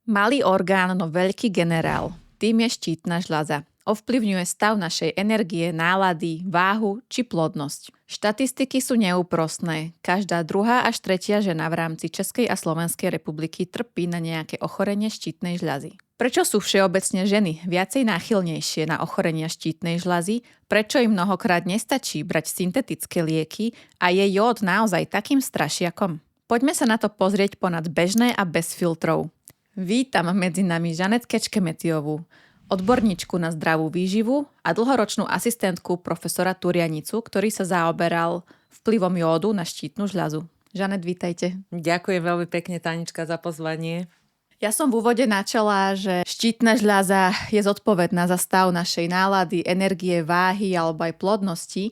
Malý orgán, no veľký generál. Tým je štítna žľaza. Ovplyvňuje stav našej energie, nálady, váhu či plodnosť. Štatistiky sú neúprosné. Každá druhá až tretia žena v rámci Českej a Slovenskej republiky trpí na nejaké ochorenie štítnej žľazy. Prečo sú všeobecne ženy viacej náchylnejšie na ochorenia štítnej žľazy? Prečo im mnohokrát nestačí brať syntetické lieky a je jód naozaj takým strašiakom? Poďme sa na to pozrieť ponad bežné a bez filtrov. Vítam medzi nami Žanet Kečkemetiovú, odborníčku na zdravú výživu a dlhoročnú asistentku profesora Turianicu, ktorý sa zaoberal vplyvom jódu na štítnu žľazu. Žanet, vítajte. Ďakujem veľmi pekne, Tanička, za pozvanie. Ja som v úvode načala, že štítna žľaza je zodpovedná za stav našej nálady, energie, váhy alebo aj plodnosti.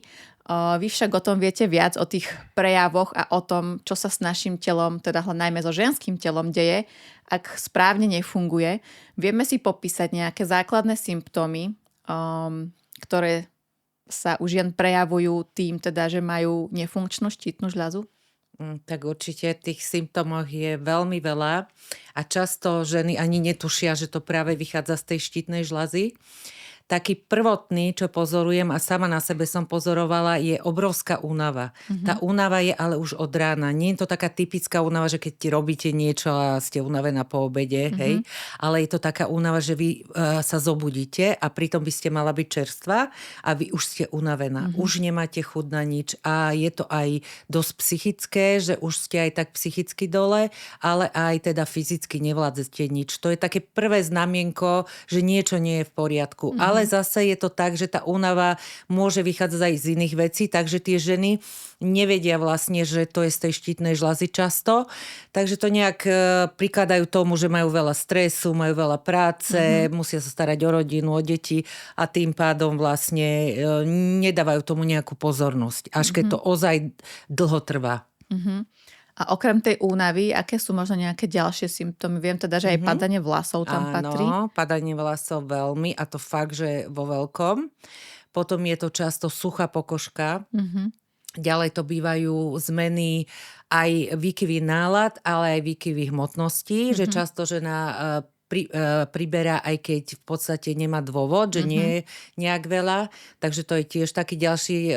Vy však o tom viete viac, o tých prejavoch a o tom, čo sa s našim telom, teda najmä so ženským telom deje, ak správne nefunguje. Vieme si popísať nejaké základné symptómy, ktoré sa u žien prejavujú tým, teda, že majú nefunkčnú štítnu žľazu? Tak určite tých symptómov je veľmi veľa a často ženy ani netušia, že to práve vychádza z tej štítnej žľazy. Taký prvotný, čo pozorujem a sama na sebe som pozorovala, je obrovská únava. Tá únava je ale už od rána. Nie je to taká typická únava, že keď ti robíte niečo a ste unavená po obede, hej? Ale je to taká únava, že vy sa zobudíte a pritom by ste mala byť čerstvá a vy už ste unavená. Už nemáte chuť na nič a je to aj dosť psychické, že už ste aj tak psychicky dole, ale aj teda fyzicky nevládzete nič. To je také prvé znamienko, že niečo nie je v poriadku. Ale zase je to tak, že tá únava môže vychádzať aj z iných vecí, takže tie ženy nevedia vlastne, že to je z tej štítnej žľazy často. Takže to nejak prikladajú tomu, že majú veľa stresu, majú veľa práce, musia sa starať o rodinu, o deti a tým pádom vlastne nedávajú tomu nejakú pozornosť. Až keď to ozaj dlho trvá. A okrem tej únavy, aké sú možno nejaké ďalšie symptómy? Viem teda, že aj padanie vlasov tam patrí. Áno, padanie vlasov veľmi a to fakt, že vo veľkom. Potom je to často suchá pokožka. Ďalej to bývajú zmeny aj výkyvy nálad, ale aj výkyvy hmotností, že často žena priberá, aj keď v podstate nemá dôvod, že nie je nejak veľa. Takže to je tiež taký ďalší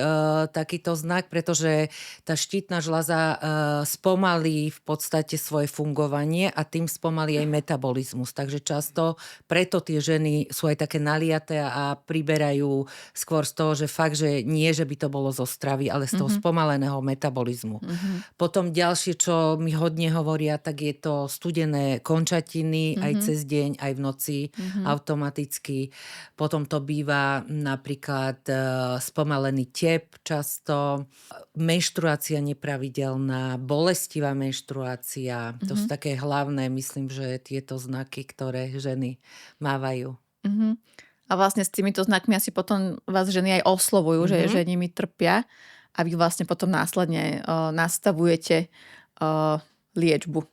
takýto znak, pretože tá štítna žľaza spomalí v podstate svoje fungovanie a tým spomalí aj metabolizmus. Takže často preto tie ženy sú aj také naliaté a priberajú skôr z toho, že fakt, že nie, že by to bolo zo stravy, ale z toho spomaleného metabolizmu. Potom ďalšie, čo mi hodne hovoria, tak je to studené končatiny aj cez deň, aj v noci automaticky. Potom to býva napríklad spomalený tep často, menštruácia nepravidelná, bolestivá menštruácia. To sú také hlavné, myslím, že tieto znaky, ktoré ženy mávajú. A vlastne s týmito znakmi asi potom vás ženy aj oslovujú, že nimi trpia a vy vlastne potom následne nastavujete liečbu.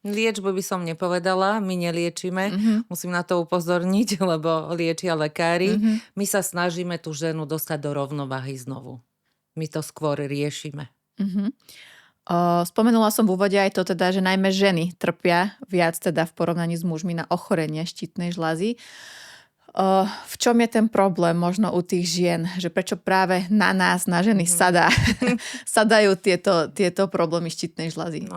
Liečbu by som nepovedala, my neliečíme, musím na to upozorniť, lebo liečia lekári. My sa snažíme tú ženu dostať do rovnováhy znovu. My to skôr riešime. Spomenula som v úvode aj to teda, že najmä ženy trpia viac teda v porovnaní s mužmi na ochorenie štítnej žľazy. V čom je ten problém možno u tých žien? Že prečo práve na nás, na ženy sadajú tieto problémy štítnej žľazy?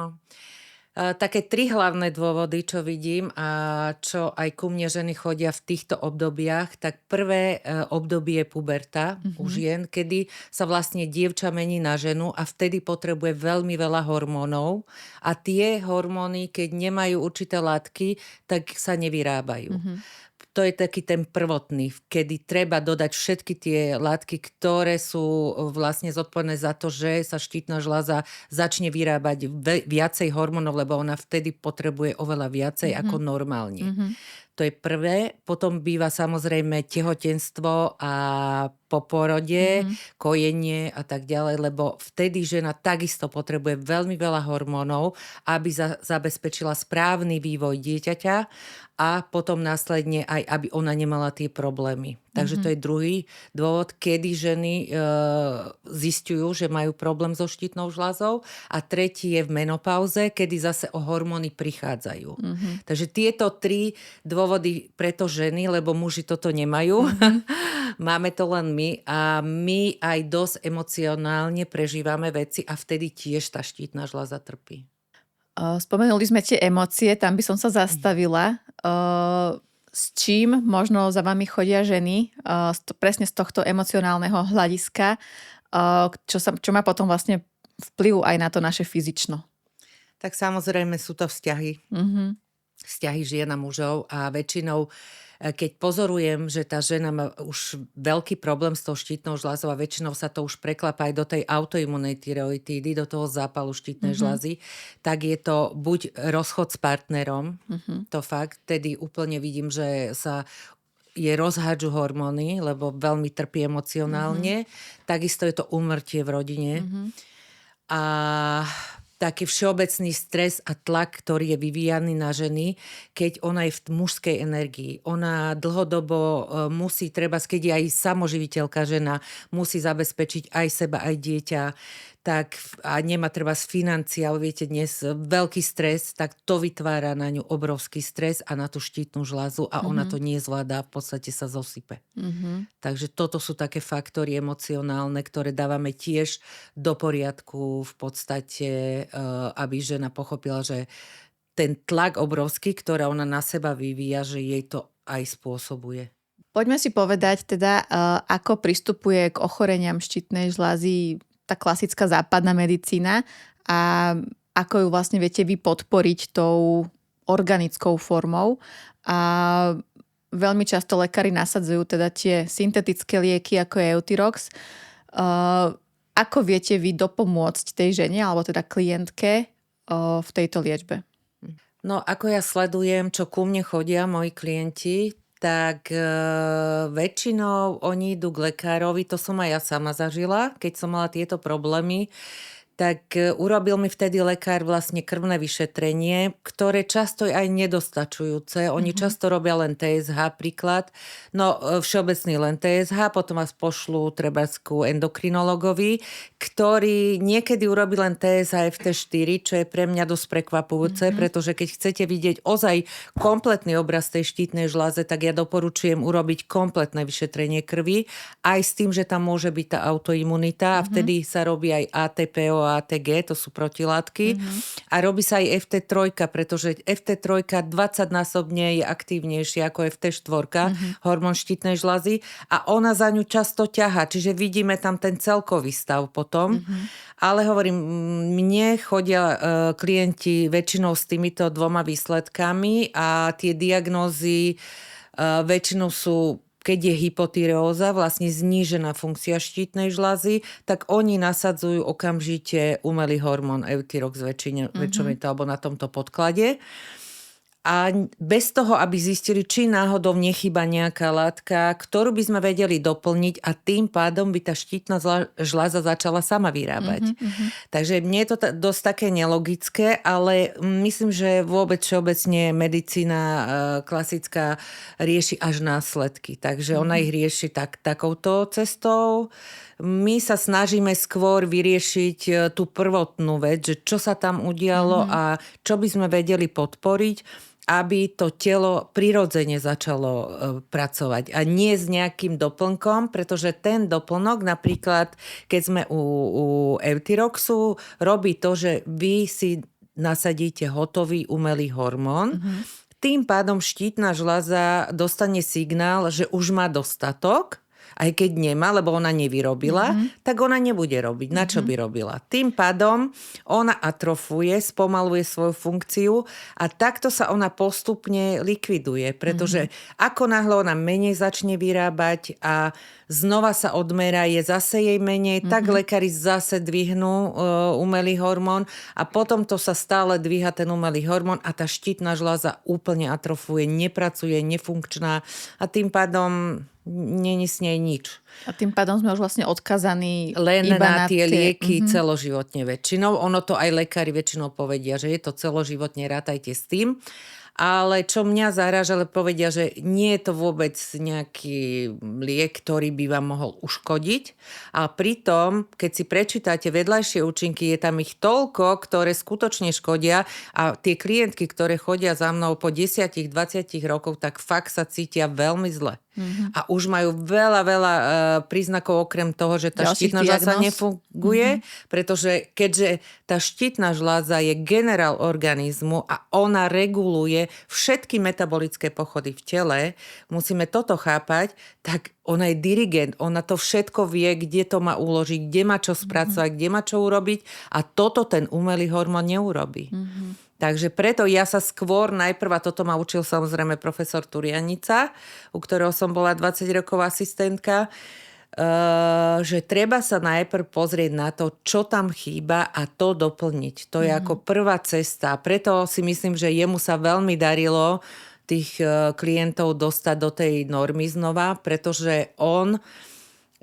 Také 3 hlavné dôvody, čo vidím a čo aj ku mne ženy chodia v týchto obdobiach, tak prvé obdobie je puberta u žien, kedy sa vlastne dievča mení na ženu a vtedy potrebuje veľmi veľa hormónov a tie hormóny, keď nemajú určité látky, tak sa nevyrábajú. To je taký ten prvotný, kedy treba dodať všetky tie látky, ktoré sú vlastne zodpovedné za to, že sa štítna žľaza začne vyrábať viacej hormónov, lebo ona vtedy potrebuje oveľa viacej ako normálne. To je prvé. Potom býva samozrejme tehotenstvo a po porode, kojenie a tak ďalej, lebo vtedy žena takisto potrebuje veľmi veľa hormónov, aby zabezpečila správny vývoj dieťaťa a potom následne aj, aby ona nemala tie problémy. Takže to je druhý dôvod, kedy ženy zisťujú, že majú problém so štítnou žľazou. A tretí je v menopauze, kedy zase o hormóny prichádzajú. Takže tieto 3 dôvody preto ženy, lebo muži toto nemajú. Máme to len my a my aj dosť emocionálne prežívame veci a vtedy tiež tá štítna žľaza trpí. Spomenuli sme tie emócie, tam by som sa zastavila. S čím možno za vami chodia ženy, presne z tohto emocionálneho hľadiska, čo má potom vlastne vplyv aj na to naše fyzično? Tak samozrejme sú to vzťahy. Vzťahy žien a mužov a väčšinou keď pozorujem, že tá žena má už veľký problém s tou štítnou žľazou a väčšinou sa to už preklapa aj do tej autoimunnej tyreoitídy, do toho zápalu štítnej žľazy, tak je to buď rozchod s partnerom, to fakt, tedy úplne vidím, že sa rozhádžu hormóny, lebo veľmi trpí emocionálne. Takisto je to úmrtie v rodine. A taký všeobecný stres a tlak, ktorý je vyvíjaný na ženy, keď ona je v mužskej energii. Ona dlhodobo musí, keď je aj samoživiteľka žena, musí zabezpečiť aj seba, aj dieťa, tak a nemá treba z financií, ale viete, dnes veľký stres, tak to vytvára na ňu obrovský stres a na tú štítnu žľazu a ona to nezvládá, v podstate sa zosype. Takže toto sú také faktory emocionálne, ktoré dávame tiež do poriadku v podstate, aby žena pochopila, že ten tlak obrovský, ktorá ona na seba vyvíja, že jej to aj spôsobuje. Poďme si povedať teda, ako pristupuje k ochoreniam štítnej žľazy tá klasická západná medicína a ako ju vlastne viete vy podporiť tou organickou formou. A veľmi často lekári nasadzujú teda tie syntetické lieky, ako je Euthyrox. Ako viete vy dopomôcť tej žene, alebo teda klientke v tejto liečbe? No, ako ja sledujem, čo ku mne chodia moji klienti, tak väčšinou oni idú k lekárovi, to som aj ja sama zažila, keď som mala tieto problémy, tak urobil mi vtedy lekár vlastne krvné vyšetrenie, ktoré často je aj nedostačujúce. Oni často robia len TSH, príklad. No, všeobecný len TSH, potom vás pošlú trebársku endokrinologovi, ktorý niekedy urobí len TSH FT4, čo je pre mňa dosť prekvapujúce, pretože keď chcete vidieť ozaj kompletný obraz tej štítnej žľaze, tak ja doporučujem urobiť kompletné vyšetrenie krvi, aj s tým, že tam môže byť tá autoimunita a vtedy sa robí aj ATPO, ATG, to sú protilátky. A robí sa aj FT3, pretože FT3 20-násobne je aktívnejšia ako FT4, hormón štítnej žľazy a ona za ňu často ťahá, čiže vidíme tam ten celkový stav potom. Ale hovorím, mne chodia klienti väčšinou s týmito 2 výsledkami a tie diagnózy väčšinou sú, keď je hypotyreóza, vlastne znížená funkcia štítnej žľazy, tak oni nasadzujú okamžite umelý hormón Euthyrox väčšinou alebo na tomto podklade. A bez toho, aby zistili, či náhodou nechýba nejaká látka, ktorú by sme vedeli doplniť a tým pádom by tá štítna žľaza začala sama vyrábať. Takže mne je to dosť také nelogické, ale myslím, že vôbec všeobecne medicína klasická rieši až následky. Takže ona ich rieši takouto cestou. My sa snažíme skôr vyriešiť tú prvotnú vec, že čo sa tam udialo a čo by sme vedeli podporiť, aby to telo prirodzene začalo pracovať a nie s nejakým doplnkom, pretože ten doplnok napríklad, keď sme u Euthyroxu, robí to, že vy si nasadíte hotový umelý hormón. Tým pádom štítna žľaza dostane signál, že už má dostatok, aj keď nemá, lebo ona nevyrobila, tak ona nebude robiť. Na čo by robila? Tým pádom ona atrofuje, spomaluje svoju funkciu a takto sa ona postupne likviduje, pretože ako náhle ona menej začne vyrábať a znova sa odmerá, je zase jej menej, tak lekári zase dvihnú umelý hormón a potom to sa stále dvíha ten umelý hormón a tá štítna žľaza úplne atrofuje, nepracuje, nefunkčná a tým pádom není s nej nič. A tým pádom sme už vlastne odkazaní len iba na tie lieky celoživotne väčšinou. Ono to aj lekári väčšinou povedia, že je to celoživotne, rátajte s tým. Ale čo mňa zaráža, ale povedia, že nie je to vôbec nejaký liek, ktorý by vám mohol uškodiť. A pritom, keď si prečítate vedľajšie účinky, je tam ich toľko, ktoré skutočne škodia a tie klientky, ktoré chodia za mnou po 10-20 rokoch, tak fakt sa cítia veľmi zle. A už majú veľa príznakov okrem toho, že tá štítna žľaza nefunguje, pretože keďže tá štítna žľaza je generál organizmu a ona reguluje všetky metabolické pochody v tele, musíme toto chápať, tak ona je dirigent, ona to všetko vie, kde to má uložiť, kde má čo spracovať, kde má čo urobiť a toto ten umelý hormón neurobí. Takže preto ja sa skôr najprv, a toto ma učil samozrejme profesor Turianica, u ktorého som bola 20 rokov asistentka, že treba sa najprv pozrieť na to, čo tam chýba a to doplniť. To je ako prvá cesta. Preto si myslím, že jemu sa veľmi darilo tých klientov dostať do tej normy znova, pretože on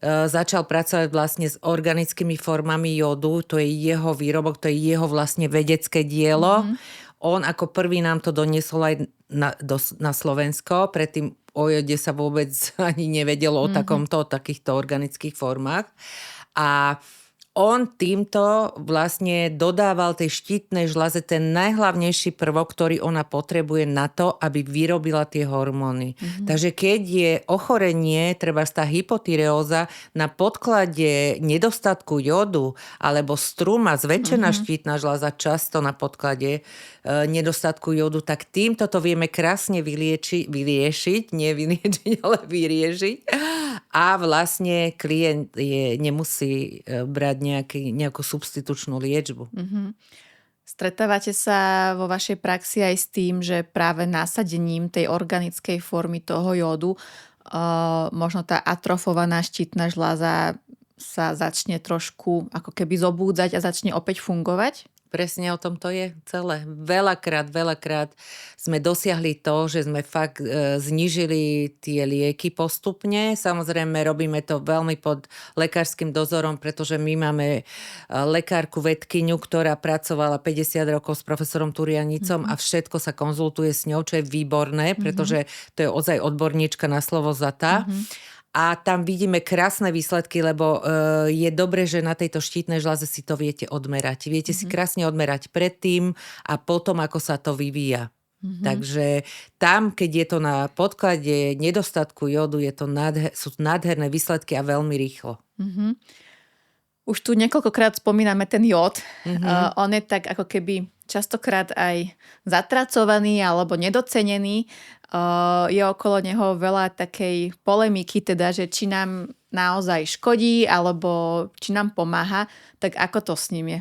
začal pracovať vlastne s organickými formami jodu, to je jeho výrobok, to je jeho vlastne vedecké dielo. On ako prvý nám to doniesol aj na Slovensko, predtým o jode sa vôbec ani nevedelo o takýchto organických formách. A on týmto vlastne dodával tej štítnej žľaze ten najhlavnejší prvok, ktorý ona potrebuje na to, aby vyrobila tie hormóny. Takže keď je ochorenie, treba tá hypotyreóza na podklade nedostatku jodu alebo struma, zväčšená štítna žľaza často na podklade nedostatku jodu, tak týmto to vieme krásne vyriešiť, ale vyriešiť. A vlastne klient nemusí brať nejakú substitučnú liečbu. Stretávate sa vo vašej praxi aj s tým, že práve nasadením tej organickej formy toho jodu možno tá atrofovaná štítna žľaza sa začne trošku ako keby zobúdzať a začne opäť fungovať? Presne o tom to je celé. Veľakrát sme dosiahli to, že sme fakt znížili tie lieky postupne. Samozrejme, robíme to veľmi pod lekárskym dozorom, pretože my máme lekárku vedkyňu, ktorá pracovala 50 rokov s profesorom Turianicom a všetko sa konzultuje s ňou, čo je výborné, pretože to je ozaj odborníčka na slovo zatá. A tam vidíme krásne výsledky, lebo je dobre, že na tejto štítnej žľaze si to viete odmerať. Viete si krásne odmerať predtým a potom, ako sa to vyvíja. Takže tam, keď je to na podklade nedostatku jodu, sú nádherné výsledky a veľmi rýchlo. Už tu niekoľkokrát spomíname ten jód. On je tak ako keby častokrát aj zatracovaný alebo nedocenený. Je okolo neho veľa takej polemiky, teda, že či nám naozaj škodí alebo či nám pomáha, tak ako to s ním je?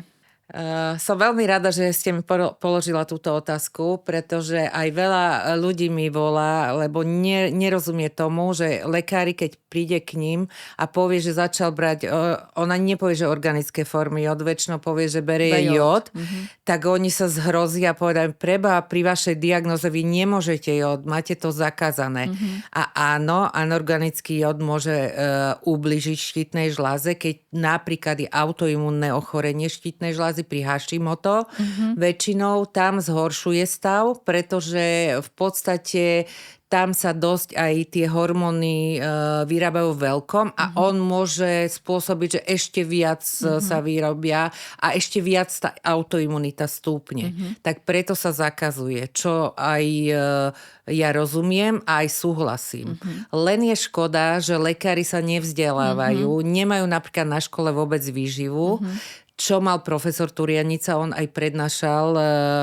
Som veľmi rada, že ste mi položila túto otázku, pretože aj veľa ľudí mi volá, lebo nerozumie tomu, že lekári, keď príde k ním a povie, že začal brať, ona nepovie, že organické formy jod, väčšinou povie, že berie jod, tak oni sa zhrozia a povedajú, preba, pri vašej diagnoze vy nemôžete jod, máte to zakázané. A áno, anorganický jod môže ubližiť štítnej žľaze, keď napríklad je autoimunné ochorenie štítnej žľazy, pri Hashimoto. Väčšinou tam zhoršuje stav, pretože v podstate tam sa dosť aj tie hormóny vyrábajú veľkom a on môže spôsobiť, že ešte viac sa vyrobia a ešte viac tá autoimunita stúpne. Tak preto sa zakazuje, čo aj ja rozumiem a aj súhlasím. Len je škoda, že lekári sa nevzdelávajú, nemajú napríklad na škole vôbec výživu, čo mal profesor Turianica, on aj prednášal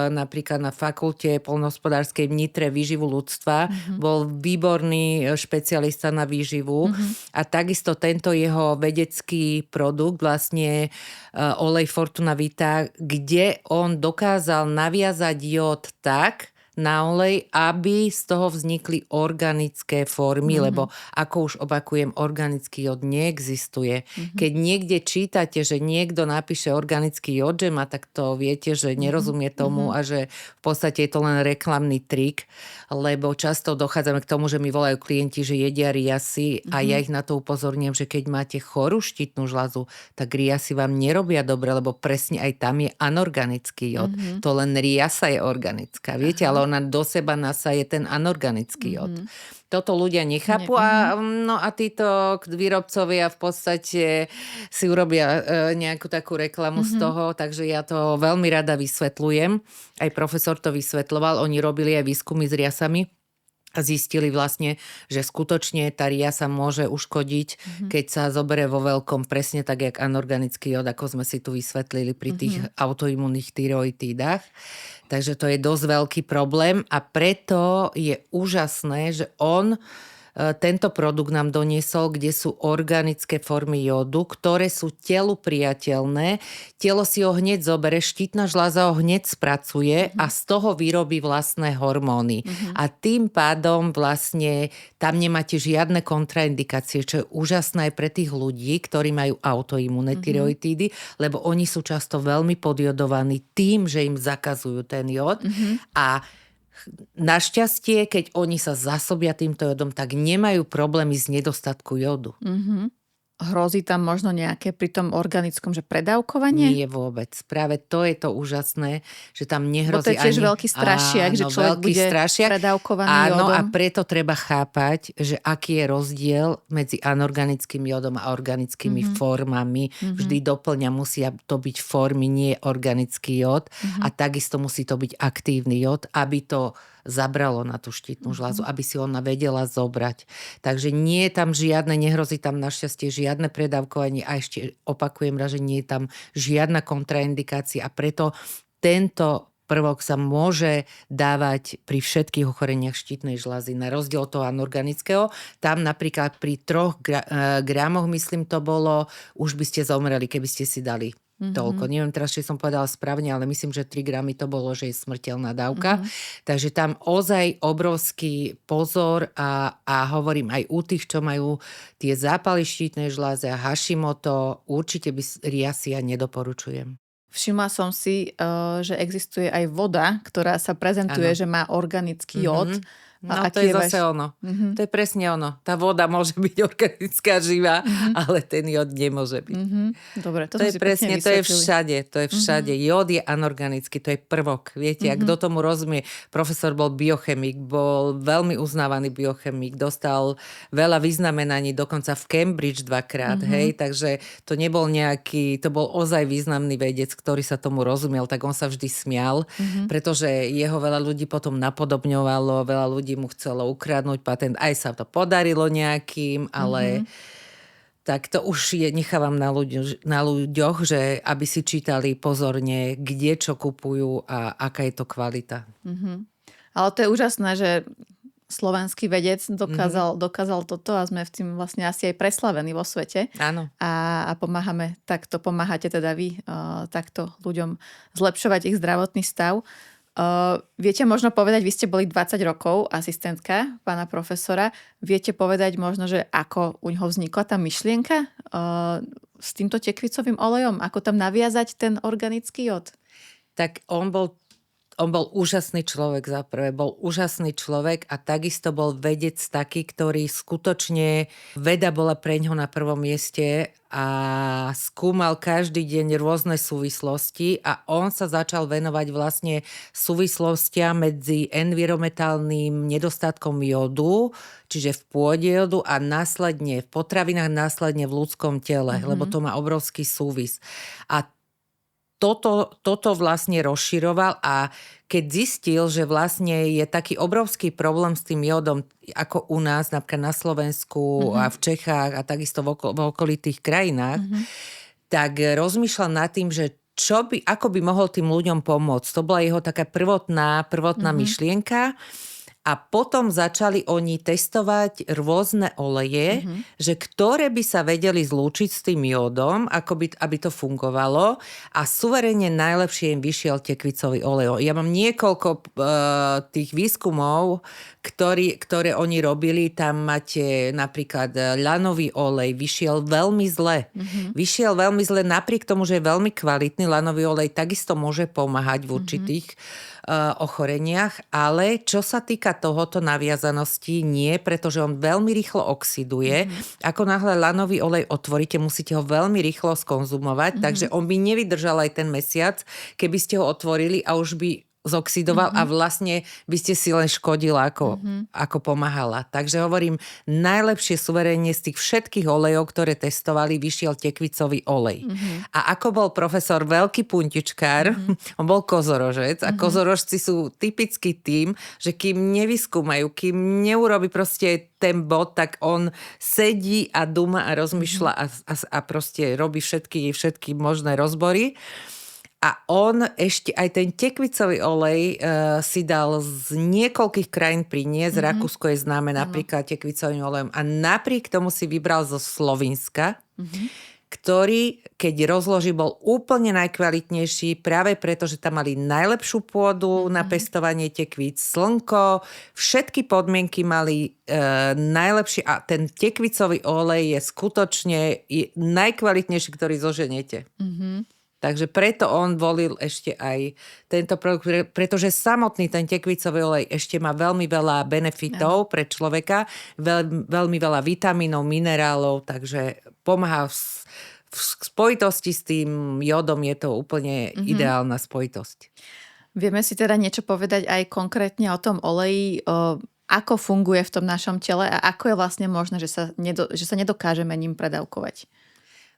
napríklad na fakulte poľnohospodárskej v Nitre výživu ľudstva. Bol výborný špecialista na výživu a takisto tento jeho vedecký produkt, vlastne olej Fortuna Vita, kde on dokázal naviazať jód tak na olej, aby z toho vznikli organické formy, lebo ako už opakujem, organický jód neexistuje. Keď niekde čítate, že niekto napíše organický jód, že má, tak to viete, že nerozumie tomu a že v podstate je to len reklamný trik, lebo často dochádzame k tomu, že mi volajú klienti, že jedia riasy a ja ich na to upozorňujem, že keď máte chorú štítnu žľazu, tak riasy vám nerobia dobre, lebo presne aj tam je anorganický jód. To len riasa je organická, viete, ale ona do seba nasaje ten anorganický jód. Toto ľudia nechápu a títo výrobcovia v podstate si urobia nejakú takú reklamu z toho, takže ja to veľmi rada vysvetľujem. Aj profesor to vysvetľoval, oni robili aj výskumy s riasami a zistili vlastne, že skutočne tá riasa môže uškodiť, keď sa zoberie vo veľkom presne tak, jak anorganický jód, ako sme si tu vysvetlili pri tých autoimunných tyroidídach. Takže to je dosť veľký problém a preto je úžasné, že on tento produkt nám doniesol, kde sú organické formy jódu, ktoré sú telu priateľné. Telo si ho hneď zobere, štítna žľaza ho hneď spracuje a z toho vyrobí vlastné hormóny. A tým pádom vlastne tam nemáte žiadne kontraindikácie, čo je úžasné aj pre tých ľudí, ktorí majú autoimunné tyroidídy, lebo oni sú často veľmi podjodovaní tým, že im zakazujú ten jód a našťastie, keď oni sa zásobia týmto jódom, tak nemajú problémy z nedostatku jódu. Hrozí tam možno nejaké pri tom organickom, že predávkovanie? Nie vôbec. Práve to je to úžasné, že tam nehrozí ani... Bo to je tiež veľký strašiak, že človek bude predávkovaný jódom. Áno, a preto treba chápať, že aký je rozdiel medzi anorganickým jódom a organickými formami. Vždy doplňa, musia to byť formy, nie organický jód. A takisto musí to byť aktívny jód, aby to zabralo na tú štítnu žľazu, aby si ona vedela zobrať. Takže nie je tam žiadne, nehrozí tam našťastie žiadne predávkovanie a ešte opakujem raz, že nie je tam žiadna kontraindikácia a preto tento prvok sa môže dávať pri všetkých ochoreniach štítnej žľazy. Na rozdiel toho anorganického, tam napríklad pri 3 gramoch, myslím to bolo, už by ste zomreli, keby ste si dali toľko. Neviem teraz, či som povedala správne, ale myslím, že 3 gramy to bolo, že je smrteľná dávka. Takže tam ozaj obrovský pozor a hovorím aj u tých, čo majú tie zápaly štítnej žľaze a Hashimoto, určite by riasy ja nedoporučujem. Všimla som si, že existuje aj voda, ktorá sa prezentuje, že má organický jód. No to je zase ono. To je presne ono. Tá voda môže byť organická, živá, ale ten jód nemôže byť. Dobre, to je presne, to je všade. To je všade. Jód je anorganický, to je prvok. Viete, ak kto tomu rozumie. Profesor bol biochemik, bol veľmi uznávaný biochemik, dostal veľa vyznamenaní, dokonca v Cambridge 2-krát, hej, takže to nebol nejaký, to bol ozaj významný vedec, ktorý sa tomu rozumiel, tak on sa vždy smial, pretože jeho veľa ľudí potom napodobňovalo, veľa ľudí mu chcelo ukradnúť patent, aj sa to podarilo nejakým, ale tak to už nechávam na ľuďoch, že aby si čítali pozorne, kde čo kupujú a aká je to kvalita. Ale to je úžasné, že slovenský vedec dokázal toto a sme v tým vlastne asi aj preslavení vo svete. Áno. A pomáhate teda vy takto ľuďom zlepšovať ich zdravotný stav. Viete možno povedať, vy ste boli 20 rokov asistentka pána profesora, viete povedať možno, že ako u ňoho vznikla tá myšlienka s týmto tekvicovým olejom, ako tam naviazať ten organický jód? Tak on bol úžasný človek za prvé, bol úžasný človek a takisto bol vedec taký, ktorý skutočne, veda bola preňho na prvom mieste a skúmal každý deň rôzne súvislosti a on sa začal venovať vlastne súvislostiam medzi environmentálnym nedostatkom jódu, čiže v pôde jódu a následne v potravinách, následne v ľudskom tele, lebo to má obrovský súvis. A toto vlastne rozširoval a keď zistil, že vlastne je taký obrovský problém s tým jódom, ako u nás, napríklad na Slovensku a v Čechách a takisto v okolitých krajinách, tak rozmýšľal nad tým, že ako by mohol tým ľuďom pomôcť. To bola jeho taká prvotná myšlienka. A potom začali oni testovať rôzne oleje, že ktoré by sa vedeli zlúčiť s tým jódom, aby to fungovalo. A suverene najlepšie im vyšiel tekvicový olej. Ja mám niekoľko tých výskumov, ktoré oni robili. Tam máte napríklad lanový olej. Vyšiel veľmi zle. Vyšiel veľmi zle napriek tomu, že je veľmi kvalitný. Lanový olej takisto môže pomáhať v určitých ochoreniach, ale čo sa týka tohoto naviazanosti, nie, pretože on veľmi rýchlo oxiduje. Ako náhle lanový olej otvoríte, musíte ho veľmi rýchlo skonzumovať, takže on by nevydržal aj ten mesiac, keby ste ho otvorili a už by zoxidoval a vlastne by ste si len škodila, ako pomáhala. Takže hovorím, najlepšie suverénne z tých všetkých olejov, ktoré testovali, vyšiel tekvicový olej. A ako bol profesor veľký puntičkár, on bol kozorožec a kozorožci sú typicky tým, že kým nevyskúmajú, kým neurobi proste ten bod, tak on sedí a duma a rozmýšľa a proste robí všetky možné rozbory. A on ešte aj ten tekvicový olej si dal z niekoľkých krajín priniesť. Rakúsko je známe napríklad tekvicovým olejom. A napriek tomu si vybral zo Slovinska, ktorý, keď rozloží, bol úplne najkvalitnejší práve preto, že tam mali najlepšiu pôdu na pestovanie tekvíc, slnko, všetky podmienky mali najlepšie a ten tekvicový olej je skutočne najkvalitnejší, ktorý zoženete. Takže preto on volil ešte aj tento produkt, pretože samotný ten tekvicový olej ešte má veľmi veľa benefitov pre človeka, veľmi veľa vitamínov, minerálov, takže pomáha v spojitosti s tým jodom, je to úplne ideálna spojitosť. Vieme si teda niečo povedať aj konkrétne o tom oleji, ako funguje v tom našom tele a ako je vlastne možné, že sa nedokážeme ním predávkovať?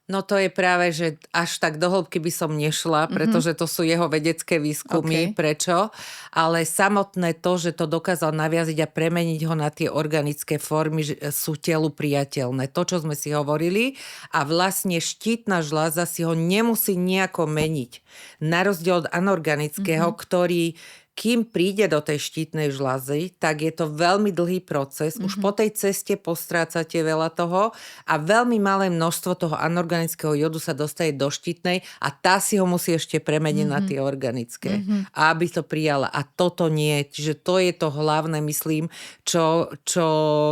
No to je práve, že až tak do hĺbky by som nešla, pretože to sú jeho vedecké výskumy, prečo. Ale samotné to, že to dokázal naviaziť a premeniť ho na tie organické formy, sú telu priateľné. To, čo sme si hovorili. A vlastne štítna žľaza si ho nemusí nejako meniť. Na rozdiel od anorganického, ktorý kým príde do tej štítnej žľazy, tak je to veľmi dlhý proces. Už po tej ceste postrácate veľa toho a veľmi malé množstvo toho anorganického jodu sa dostane do štítnej a tá si ho musí ešte premeniť na tie organické. A aby to prijala. A toto nie. Čiže to je to hlavné, myslím, čo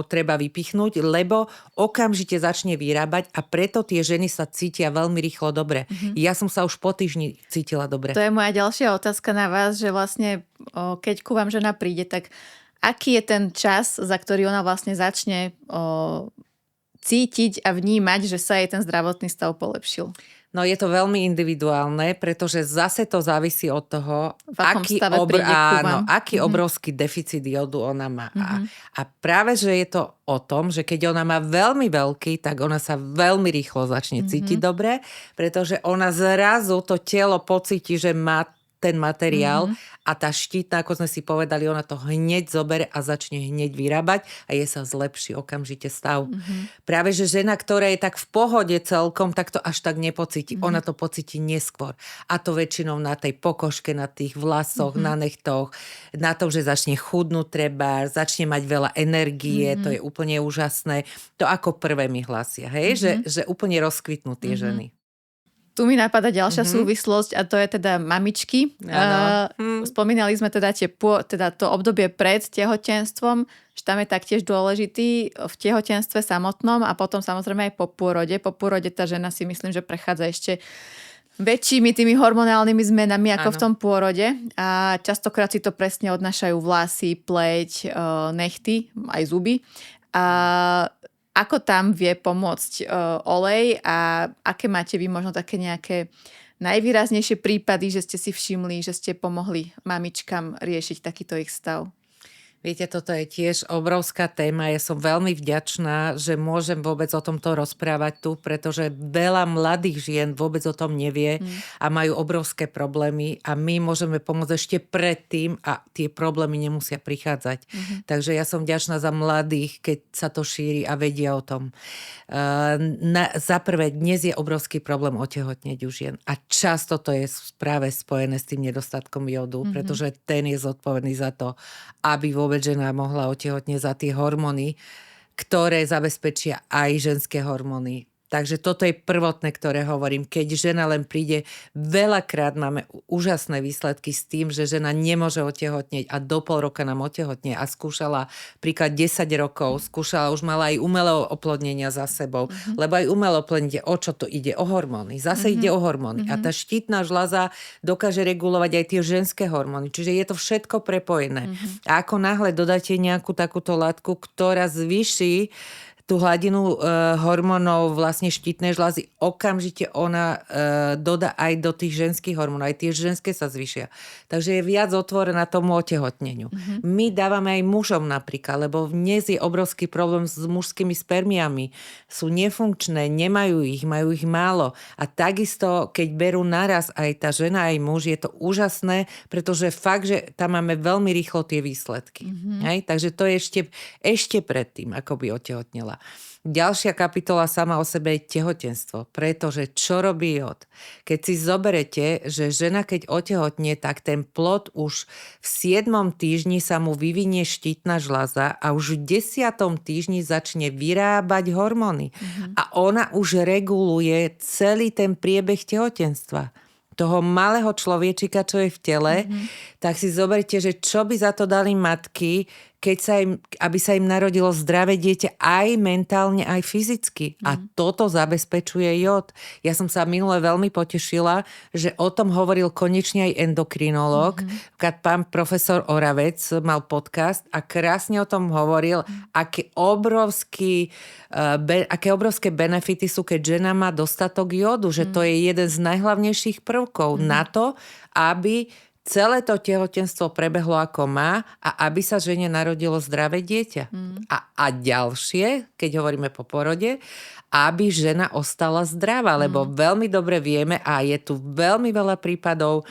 treba vypichnúť, lebo okamžite začne vyrábať a preto tie ženy sa cítia veľmi rýchlo dobre. Ja som sa už po týždni cítila dobre. To je moja ďalšia otázka na vás, že vlastne keď ku vám žena príde, tak aký je ten čas, za ktorý ona vlastne začne cítiť a vnímať, že sa jej ten zdravotný stav polepšil? No je to veľmi individuálne, pretože zase to závisí od toho, aký obrovský deficit jodu ona má. A práve, že je to o tom, že keď ona má veľmi veľký, tak ona sa veľmi rýchlo začne cítiť dobre, pretože ona zrazu to telo pocíti, že má ten materiál a tá štítna, ako sme si povedali, ona to hneď zobere a začne hneď vyrábať a je sa zlepší okamžite stav. Práve, že žena, ktorá je tak v pohode celkom, tak to až tak nepocíti. Ona to pocíti neskôr. A to väčšinou na tej pokožke, na tých vlasoch, na nechtoch, na tom, že začne chudnúť treba, začne mať veľa energie, to je úplne úžasné. To ako prvé mi hlasia, hej? Že úplne rozkvitnú tie ženy. Tu mi napadá ďalšia súvislosť a to je teda mamičky. Spomínali sme teda to obdobie pred tehotenstvom, že tam je taktiež dôležitý v tehotenstve samotnom a potom samozrejme aj po pôrode. Po pôrode tá žena si myslím, že prechádza ešte väčšími tými hormonálnymi zmenami ako v tom pôrode a častokrát si to presne odnášajú vlasy, pleť, nechty, aj zuby. Ako tam vie pomôcť olej a aké máte vy možno také nejaké najvýraznejšie prípady, že ste si všimli, že ste pomohli mamičkám riešiť takýto ich stav? Viete, toto je tiež obrovská téma. Ja som veľmi vďačná, že môžem vôbec o tomto rozprávať tu, pretože veľa mladých žien vôbec o tom nevie a majú obrovské problémy a my môžeme pomôcť ešte predtým a tie problémy nemusia prichádzať. Takže ja som vďačná za mladých, keď sa to šíri a vedia o tom. Za prvé, dnes je obrovský problém otehotneť u žien a často to je práve spojené s tým nedostatkom jodu, pretože ten je zodpovedný za to, aby vôbec žena mohla otehotnieť, za tie hormóny, ktoré zabezpečia aj ženské hormóny. Takže toto je prvotné, ktoré hovorím. Keď žena len príde, veľakrát máme úžasné výsledky s tým, že žena nemôže otehotnieť a do pol roka nám otehotnie a skúšala príklad 10 rokov, už mala aj umelé oplodnenia za sebou, lebo aj umelé oplodnenie, o čo to ide? O hormóny. Zase ide o hormóny. A tá štítna žľaza dokáže regulovať aj tie ženské hormóny. Čiže je to všetko prepojené. A ako náhle dodáte nejakú takúto látku, ktorá zvýši tú hladinu hormónov vlastne štítnej žľazy, okamžite ona dodá aj do tých ženských hormónov. Aj tie ženské sa zvýšia. Takže je viac otvorená tomu otehotneniu. My dávame aj mužom napríklad, lebo dnes je obrovský problém s mužskými spermiami. Sú nefunkčné, nemajú ich, majú ich málo. A takisto, keď berú naraz aj tá žena, aj muž, je to úžasné, pretože fakt, že tam máme veľmi rýchlo tie výsledky. Hej? Takže to je ešte predtým, ako by otehotnela. Ďalšia kapitola sama o sebe je tehotenstvo, pretože čo robí jód? Keď si zoberete, že žena keď otehotne, tak ten plod už v 7. týždni sa mu vyvinie štítna žľaza a už v 10. týždni začne vyrábať hormóny. A ona už reguluje celý ten priebeh tehotenstva. Toho malého človečika, čo je v tele, tak si zoberte, že čo by za to dali matky, aby sa im narodilo zdravé dieťa aj mentálne, aj fyzicky. A toto zabezpečuje jód. Ja som sa minule veľmi potešila, že o tom hovoril konečne aj endokrinológ. Pán profesor Oravec mal podcast a krásne o tom hovoril, aké obrovské benefity sú, keď žena má dostatok jódu. Že to je jeden z najhlavnejších prvkov na to, aby celé to tehotenstvo prebehlo ako má a aby sa žene narodilo zdravé dieťa. A ďalšie, keď hovoríme po porode, aby žena ostala zdravá, lebo veľmi dobre vieme a je tu veľmi veľa prípadov,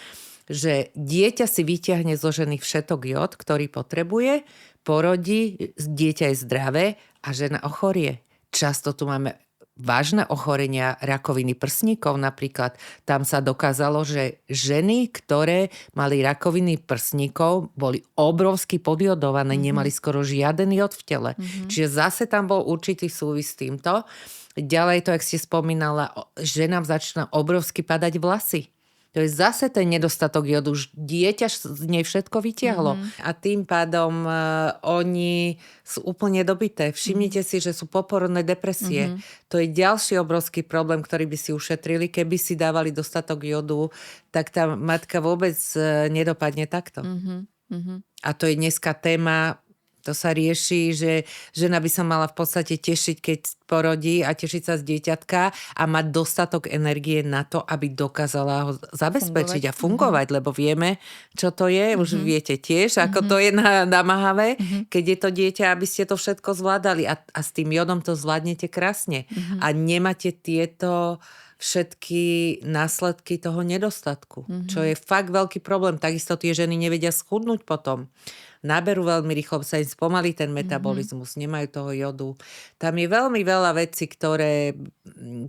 že dieťa si vyťahne zo ženy všetok jód, ktorý potrebuje, porodí, dieťa je zdravé a žena ochorie. Často tu máme vážne ochorenia rakoviny prsníkov napríklad. Tam sa dokázalo, že ženy, ktoré mali rakoviny prsníkov, boli obrovsky podjodované, nemali skoro žiaden jód v tele. Čiže zase tam bol určitý súvis s týmto. Ďalej to, jak ste spomínala, ženám začína obrovsky padať vlasy. To je zase ten nedostatok jódu. Už dieťa z nej všetko vytiahlo. A tým pádom oni sú úplne dobité. Všimnite si, že sú poporodné depresie. To je ďalší obrovský problém, ktorý by si ušetrili. Keby si dávali dostatok jódu, tak tá matka vôbec nedopadne takto. A to je dneska téma. To sa rieši, že žena by sa mala v podstate tešiť, keď porodí a tešiť sa z dieťatka a mať dostatok energie na to, aby dokázala ho zabezpečiť a fungovať, lebo vieme, čo to je. Už viete tiež, ako to je namáhavé, keď je to dieťa, aby ste to všetko zvládali a s tým jodom to zvládnete krásne. A nemáte tieto všetky následky toho nedostatku, čo je fakt veľký problém. Takisto tie ženy nevedia schudnúť potom. Naberú veľmi rýchlo, sa im spomalí ten metabolizmus, nemajú toho jodu. Tam je veľmi veľa vecí, ktoré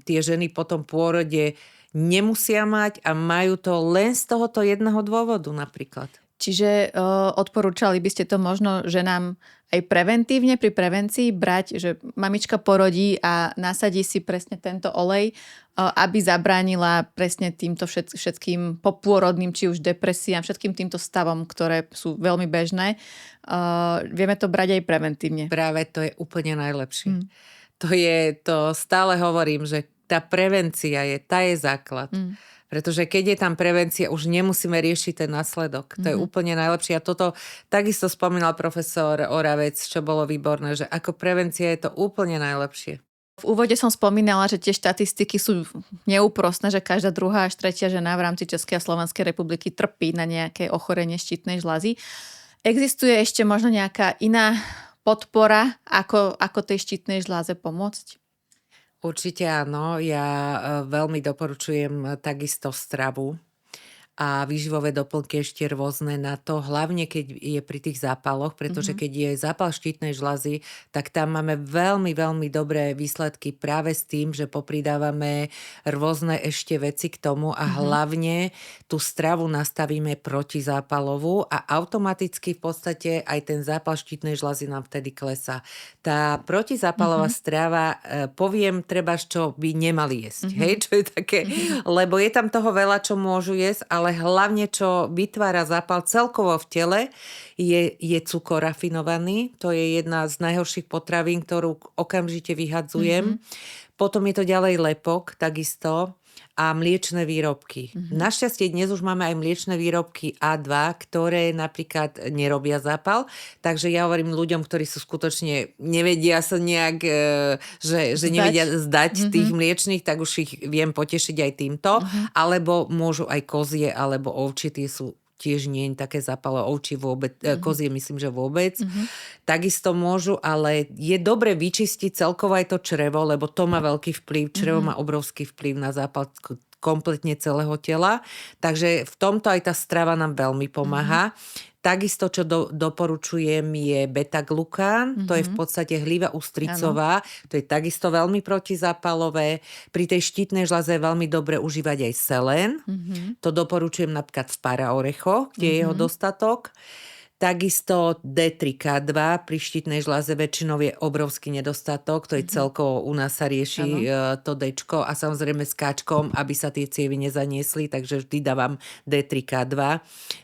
tie ženy po tom pôrode nemusia mať a majú to len z tohoto jedného dôvodu napríklad. Čiže odporúčali by ste to možno ženám aj preventívne pri prevencii brať, že mamička porodí a nasadí si presne tento olej, aby zabránila presne týmto všetkým popôrodným, či už depresiám, všetkým týmto stavom, ktoré sú veľmi bežné. Vieme to brať aj preventívne. Práve to je úplne najlepšie. To stále hovorím, že tá prevencia je základ. Pretože keď je tam prevencia, už nemusíme riešiť ten následok. To je úplne najlepšie. A toto takisto spomínal profesor Oravec, čo bolo výborné, že ako prevencia je to úplne najlepšie. V úvode som spomínala, že tie štatistiky sú neúprosné, že každá druhá až tretia žena v rámci Českej a Slovenskej republiky trpí na nejaké ochorenie štítnej žľazy. Existuje ešte možno nejaká iná podpora, ako tej štítnej žľaze pomôcť? Určite áno, ja veľmi doporučujem takisto stravu a výživové doplnky ešte rôzne na to, hlavne keď je pri tých zápaloch, pretože keď je zápal štítnej žľazy, tak tam máme veľmi, veľmi dobré výsledky práve s tým, že popridávame rôzne ešte veci k tomu a hlavne tú stravu nastavíme protizápalovú a automaticky v podstate aj ten zápal štítnej žľazy nám vtedy klesá. Tá protizápalová strava, poviem treba, čo by nemali jesť, hej, čo je také, lebo je tam toho veľa, čo môžu jesť, ale hlavne, čo vytvára zápal celkovo v tele, je cukor rafinovaný. To je jedna z najhorších potravín, ktorú okamžite vyhadzujem. Potom je to ďalej lepok, takisto. a mliečne výrobky. Našťastie dnes už máme aj mliečne výrobky A2, ktoré napríklad nerobia zápal, takže ja hovorím ľuďom, ktorí sú skutočne nevedia sa nejak, že nevedia zdať tých mliečných, tak už ich viem potešiť aj týmto, alebo môžu aj kozie, alebo ovčie, tie sú tiež nie je také zápalové, ovčí vôbec, kozie myslím, že vôbec. Takisto môžu, ale je dobre vyčistiť celkovo aj to črevo, lebo to má veľký vplyv. Črevo má obrovský vplyv na zápal kompletne celého tela. Takže v tomto aj tá strava nám veľmi pomáha. Takisto, čo doporučujem, je beta-glukán. To je v podstate hliva ústricová. To je takisto veľmi protizápalové. Pri tej štítnej žľaze je veľmi dobre užívať aj selén. To doporučujem napríklad v paraorechoch, kde je jeho dostatok. Takisto D3K2 pri štítnej žľaze väčšinou je obrovský nedostatok, to je celkovo u nás sa rieši to Dčko a samozrejme s Kčkom, aby sa tie cievy nezaniesli, takže vždy dávam D3K2.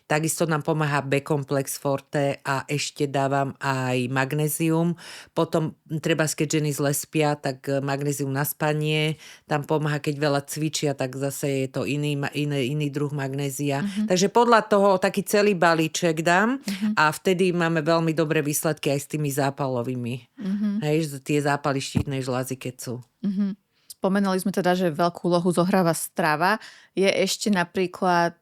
Takisto nám pomáha B-komplex forte a ešte dávam aj magnézium. Potom treba, keď ženy zle spia, tak magnézium na spanie, tam pomáha, keď veľa cvičia, tak zase je to iný druh magnézia. Takže podľa toho taký celý balíček dám. A vtedy máme veľmi dobré výsledky aj s tými zápalovými. Hej, tie zápaly štítnej žľazy, keď sú. Spomenuli sme teda, že veľkú úlohu zohráva strava. Je ešte napríklad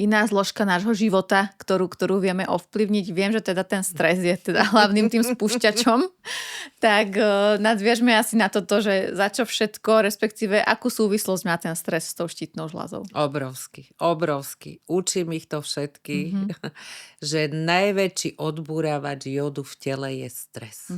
iná zložka nášho života, ktorú vieme ovplyvniť. Viem, že teda ten stres je teda hlavným tým spúšťačom. Tak nadviažme asi na toto, že za čo všetko, respektíve akú súvislosť má ten stres s tou štítnou žľazou. Obrovský. Učím ich to všetkých, že najväčší odburávač jodu v tele je stres.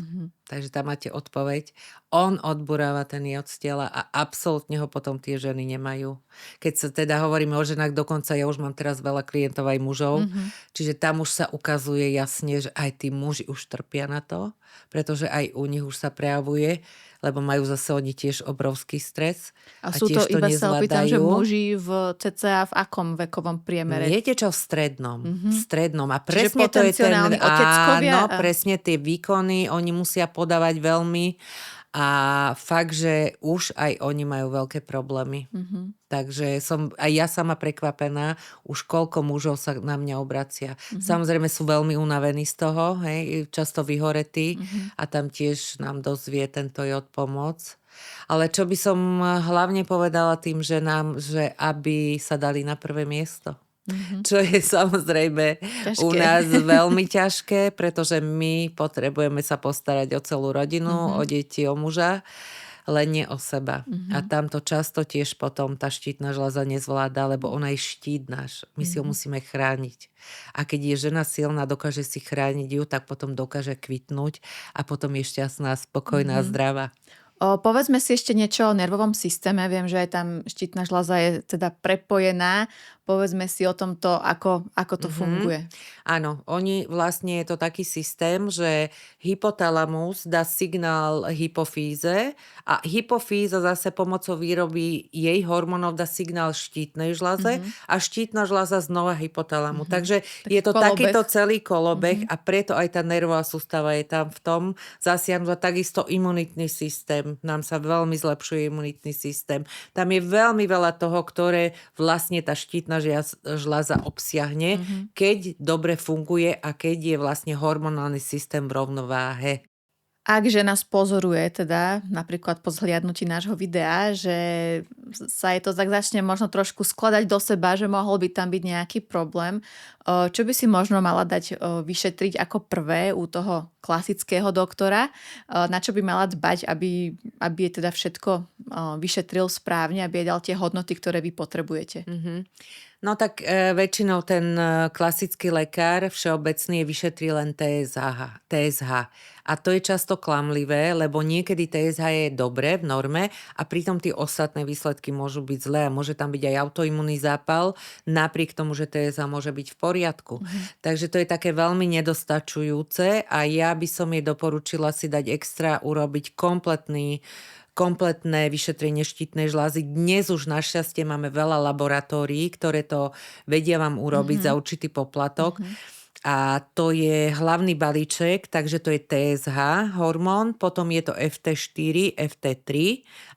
Takže tam máte odpoveď. On odburáva ten jod z tela a absolútne ho potom tie ženy nemajú. Keď sa teda hovoríme o ženách, dokonca ja už mám teraz veľa klientov aj mužov, čiže tam už sa ukazuje jasne, že aj tí muži už trpia na to, pretože aj u nich už sa prejavuje, lebo majú zase oni tiež obrovský stres. A sú to, iba sa opýtam, že muži v cca v akom vekovom priemere? Viete čo? V strednom. V strednom. A presne to je ten... Oteckovia? Áno, presne tie výkony, oni musia podávať veľmi a fakt, že už aj oni majú veľké problémy. Takže som aj ja sama prekvapená, už koľko mužov sa na mňa obracia. Samozrejme sú veľmi unavení z toho, hej, často vyhoretí a tam tiež nám dosť vie tento jod pomôcť. Ale čo by som hlavne povedala tým ženám, že aby sa dali na prvé miesto. Čo je samozrejme ťažké. U nás veľmi ťažké, pretože my potrebujeme sa postarať o celú rodinu, o deti, o muža, len nie o seba. A tamto často tiež potom tá štítna žľaza nezvláda, lebo ona je štít náš. My si ho musíme chrániť. A keď je žena silná, dokáže si chrániť ju, tak potom dokáže kvitnúť a potom je šťastná, spokojná, zdravá. Povedzme si ešte niečo o nervovom systéme. Viem, že aj tam štítna žľaza je teda prepojená. Povedzme si o tomto, ako to funguje. Áno, oni vlastne je to taký systém, že hypotalamus dá signál hypofíze a hypofíza zase pomocou výroby jej hormónov dá signál štítnej žľaze a štítna žľaza znova hypotalamu. Takže je to takýto celý kolobeh a preto aj tá nervová sústava je tam v tom zasiahnutá. Takisto imunitný systém. Nám sa veľmi zlepšuje imunitný systém. Tam je veľmi veľa toho, ktoré vlastne tá štítna žľaza obsiahne, keď dobre funguje a keď je vlastne hormonálny systém v rovnováhe. Ak žena pozoruje teda, napríklad po zhliadnutí nášho videa, že sa jej to tak začne možno trošku skladať do seba, že mohol by tam byť nejaký problém, čo by si možno mala dať vyšetriť ako prvé u toho klasického doktora, na čo by mala dbať, aby jej teda všetko vyšetril správne, aby jej dal tie hodnoty, ktoré vy potrebujete. No tak väčšinou ten klasický lekár všeobecný vyšetrí len TSH. A to je často klamlivé, lebo niekedy TSH je dobré v norme a pritom tie ostatné výsledky môžu byť zlé a môže tam byť aj autoimunný zápal, napriek tomu, že TSH môže byť v poriadku. Takže to je také veľmi nedostačujúce a ja by som jej doporučila si dať extra urobiť kompletné vyšetrenie štítnej žľazy. Dnes už našťastie máme veľa laboratórií, ktoré to vedia vám urobiť za určitý poplatok. a to je hlavný balíček, takže to je TSH hormón, potom je to FT4, FT3,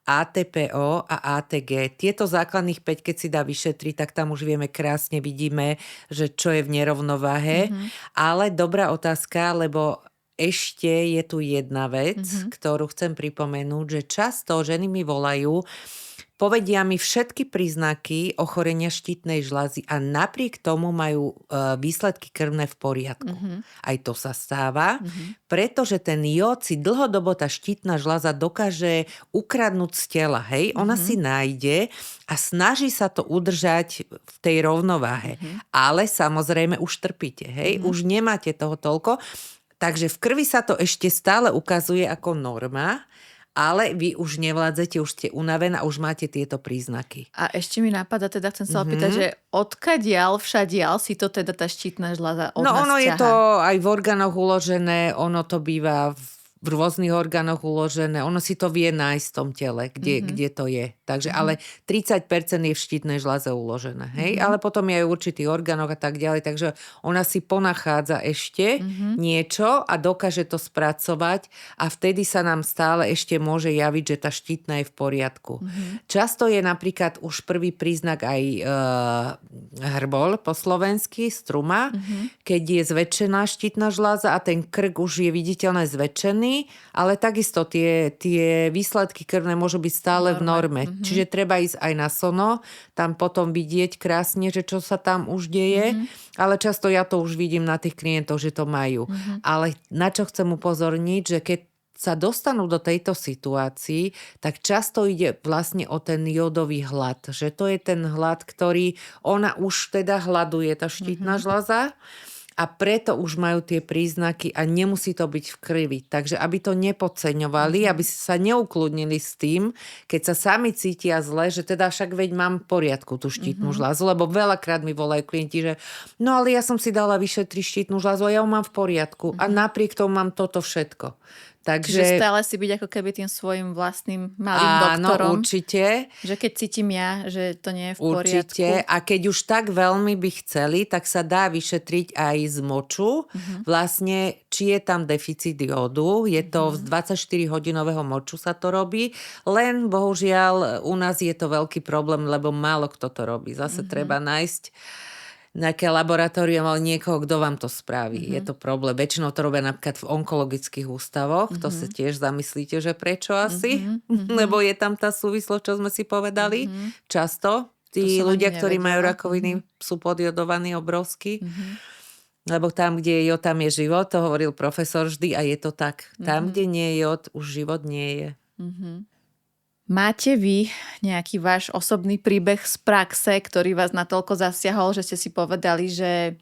ATPO a ATG. Tieto základných 5, keď si dá vyšetriť, tak tam už vieme krásne, vidíme, že čo je v nerovnováhe. Ale dobrá otázka, lebo ešte je tu jedna vec, ktorú chcem pripomenúť, že často ženy mi volajú, povedia mi všetky príznaky ochorenia štítnej žľazy a napriek tomu majú výsledky krvné v poriadku. Aj to sa stáva, pretože ten jód si dlhodobo tá štítna žľaza dokáže ukradnúť z tela. Hej? Ona si nájde a snaží sa to udržať v tej rovnováhe. Ale samozrejme už trpíte. Hej? Už nemáte toho toľko. Takže v krvi sa to ešte stále ukazuje ako norma, ale vy už nevládzete, už ste unavená a už máte tieto príznaky. A ešte mi napadá, teda chcem sa opýtať, že odkiaľ všadiaľ si to teda tá štítna žľaza od nás ono ťahá? je to aj v orgánoch uložené, ono to býva v rôznych orgánoch uložené, ono si to vie nájsť v tom tele, kde to je. Takže, ale 30% je v štítnej žľaze uložené. Hej? Ale potom je aj v určitých orgánoch a tak ďalej, takže ona si ponachádza ešte niečo a dokáže to spracovať a vtedy sa nám stále ešte môže javiť, že tá štítna je v poriadku. Často je napríklad už prvý príznak aj hrbol po slovensky, struma, keď je zväčšená štítna žľaza a ten krk už je viditeľne zväčšený, ale takisto tie výsledky krvné môžu byť stále v norme. Čiže treba ísť aj na sono, tam potom vidieť krásne, že čo sa tam už deje, ale často ja to už vidím na tých klientov, že to majú. Ale na čo chcem upozorniť, že keď sa dostanú do tejto situácii, tak často ide vlastne o ten jódový hlad. Že to je ten hlad, ktorý ona už teda hladuje, tá štítna žľaza. A preto už majú tie príznaky a nemusí to byť v krvi. Takže aby to nepodceňovali, aby sa neukludnili s tým, keď sa sami cítia zle, že teda však veď mám v poriadku tú štítnu žľazu, lebo veľakrát mi volajú klienti, že no ale ja som si dala vyšetriť štítnu žľazu a ja ju mám v poriadku a napriek tomu mám toto všetko. Čiže stále si byť ako keby tým svojim vlastným malým doktorom. Áno, určite. Že keď cítim ja, že to nie je v poriadku. Určite. A keď už tak veľmi by chceli, tak sa dá vyšetriť aj z moču. Vlastne, či je tam deficit jódu. Je to z 24-hodinového moču sa to robí. Len, bohužiaľ, u nás je to veľký problém, lebo málo kto to robí. Zase treba nájsť nejaké laboratórium, ale niekoho, kto vám to spraví. Je to problém. Väčšinou to robia napríklad v onkologických ústavoch. To sa tiež zamyslíte, že prečo asi? Lebo je tam tá súvislosť, čo sme si povedali. Často tí ľudia, ktorí majú rakoviny, sú podjodovaní obrovsky. Lebo tam, kde je jód, tam je život. To hovoril profesor vždy a je to tak. Tam, kde nie je jód, už život nie je. Máte vy nejaký váš osobný príbeh z praxe, ktorý vás natoľko zasiahol, že ste si povedali, že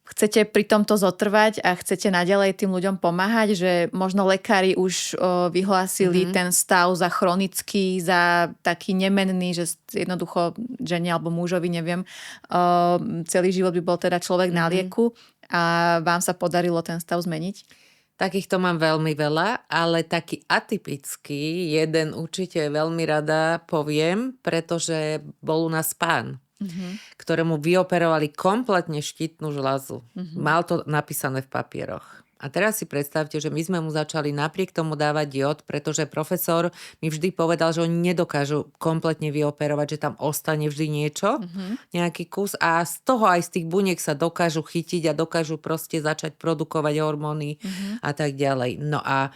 chcete pri tomto zotrvať a chcete naďalej tým ľuďom pomáhať, že možno lekári už vyhlásili ten stav za chronický, za taký nemenný, že jednoducho žene alebo mužovi, neviem, celý život by bol teda človek na lieku a vám sa podarilo ten stav zmeniť? Takýchto mám veľmi veľa, ale taký atypický, jeden určite veľmi rada poviem, pretože bol u nás pán, ktorému vyoperovali kompletne štítnu žľazu. Mal to napísané v papieroch. A teraz si predstavte, že my sme mu začali napriek tomu dávať jód, pretože profesor mi vždy povedal, že oni nedokážu kompletne vyoperovať, že tam ostane vždy niečo, nejaký kus a z toho aj z tých buniek sa dokážu chytiť a dokážu proste začať produkovať hormóny a tak ďalej. No a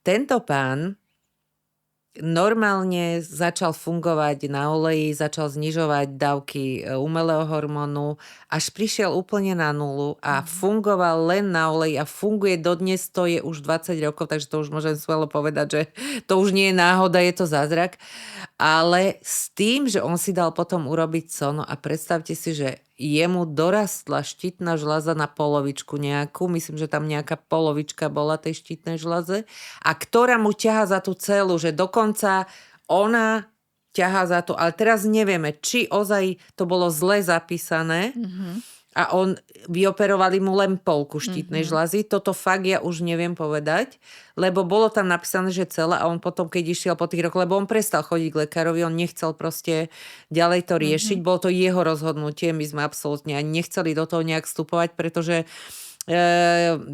tento pán normálne začal fungovať na oleji, začal znižovať dávky umelého hormónu, až prišiel úplne na nulu a fungoval len na oleji a funguje dodnes, to je už 20 rokov, takže to už môžem smelo povedať, že to už nie je náhoda, je to zázrak. Ale s tým, že on si dal potom urobiť sono a predstavte si, že jemu dorastla štítna žľaza na polovičku nejakú, myslím, že tam nejaká polovička bola tej štítnej žľaze a ktorá mu ťahá za tú celú, že dokonca ona ťahá za to, ale teraz nevieme, či ozaj to bolo zle zapísané, A vyoperovali mu len polku štítnej žľazy. Toto fakt ja už neviem povedať, lebo bolo tam napísané, že celá a on potom, keď išiel po tých rokoch, lebo on prestal chodiť k lekárovi, on nechcel proste ďalej to riešiť. Bolo to jeho rozhodnutie, my sme absolútne ani nechceli do toho nejak vstupovať, pretože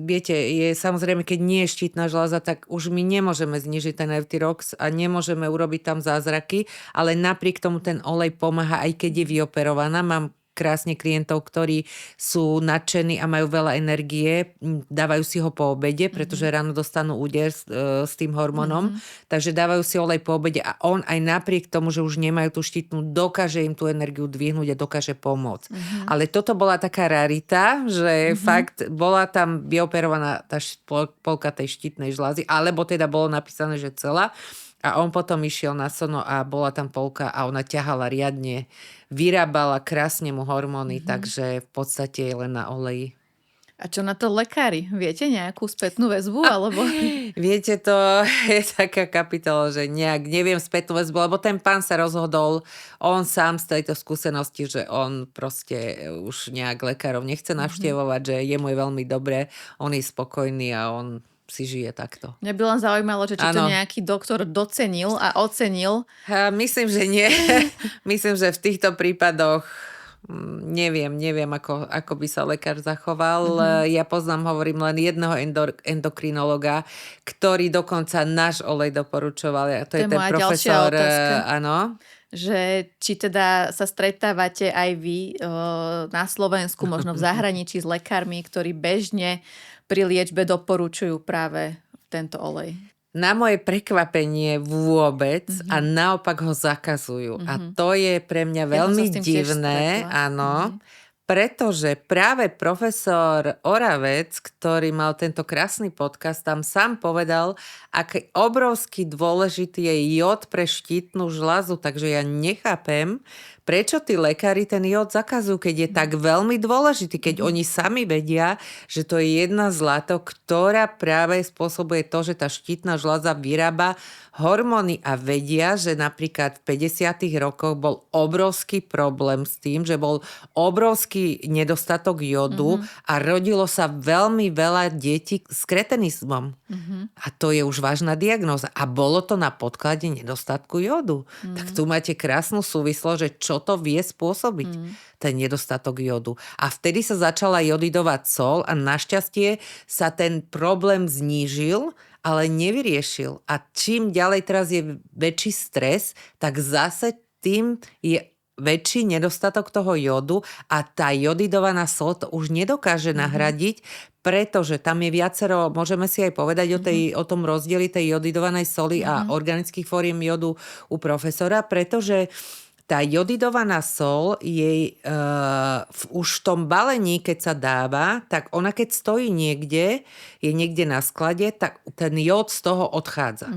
viete, je samozrejme, keď nie je štítna žľaza, tak už my nemôžeme znižiť ten Euthyrox a nemôžeme urobiť tam zázraky, ale napriek tomu ten olej pomáha, aj keď je vyoperovaná. Mám krásne klientov, ktorí sú nadšení a majú veľa energie, dávajú si ho po obede, pretože ráno dostanú úder s tým hormónom, takže dávajú si olej po obede a on aj napriek tomu, že už nemajú tú štítnu, dokáže im tú energiu dvihnúť a dokáže pomôcť. Ale toto bola taká rarita, že fakt bola tam vyoperovaná tá polka tej štítnej žľazy, alebo teda bolo napísané, že celá. A on potom išiel na sono a bola tam polka a ona ťahala riadne, vyrábala krásne mu hormóny, takže v podstate je len na oleji. A čo na to lekári? Viete nejakú spätnú väzbu? Alebo... Viete, to je taká kapitola, že nejak neviem spätnú väzbu, lebo ten pán sa rozhodol, on sám z tejto skúsenosti, že on proste už nejak lekárov nechce navštevovať, že jemu je veľmi dobre, on je spokojný a on si žije takto. Mňa by len zaujímalo, že či to nejaký doktor docenil a ocenil. Myslím, že nie. Myslím, že v týchto prípadoch neviem, ako by sa lekár zachoval. Ja poznám, hovorím, len jedného endokrinologa, ktorý dokonca náš olej doporučoval. A to je ten profesor. Áno. Že či teda sa stretávate aj vy na Slovensku, možno v zahraničí s lekármi, ktorí bežne pri liečbe doporučujú práve tento olej. Na moje prekvapenie vôbec a naopak ho zakazujú. A to je pre mňa veľmi divné, áno, pretože práve profesor Oravec, ktorý mal tento krásny podcast, tam sám povedal, aký obrovský dôležitý je jód pre štítnu žľazu, takže ja nechápem, prečo tí lekári ten jód zakazujú, keď je tak veľmi dôležitý, keď oni sami vedia, že to je jedna z látok, ktorá práve spôsobuje to, že tá štítna žľaza vyrába hormóny a vedia, že napríklad v 50. rokoch bol obrovský problém s tým, že bol obrovský nedostatok jódu a rodilo sa veľmi veľa detí s kretenizmom. A to je už vážna diagnóza. A bolo to na podklade nedostatku jódu. Tak tu máte krásnu súvislosť, že čo to vie spôsobiť, ten nedostatok jódu. A vtedy sa začala jodidovať soľ a našťastie sa ten problém znížil, ale nevyriešil. A čím ďalej teraz je väčší stres, tak zase tým je väčší nedostatok toho jódu a tá jodidovaná soľ to už nedokáže nahradiť, pretože tam je viacero, môžeme si aj povedať o tom rozdieli tej jodidovanej soli a organických fóriem jodu u profesora, pretože tá jodidovaná soľ je už v tom balení, keď sa dáva, tak ona keď stojí niekde, je niekde na sklade, tak ten jód z toho odchádza.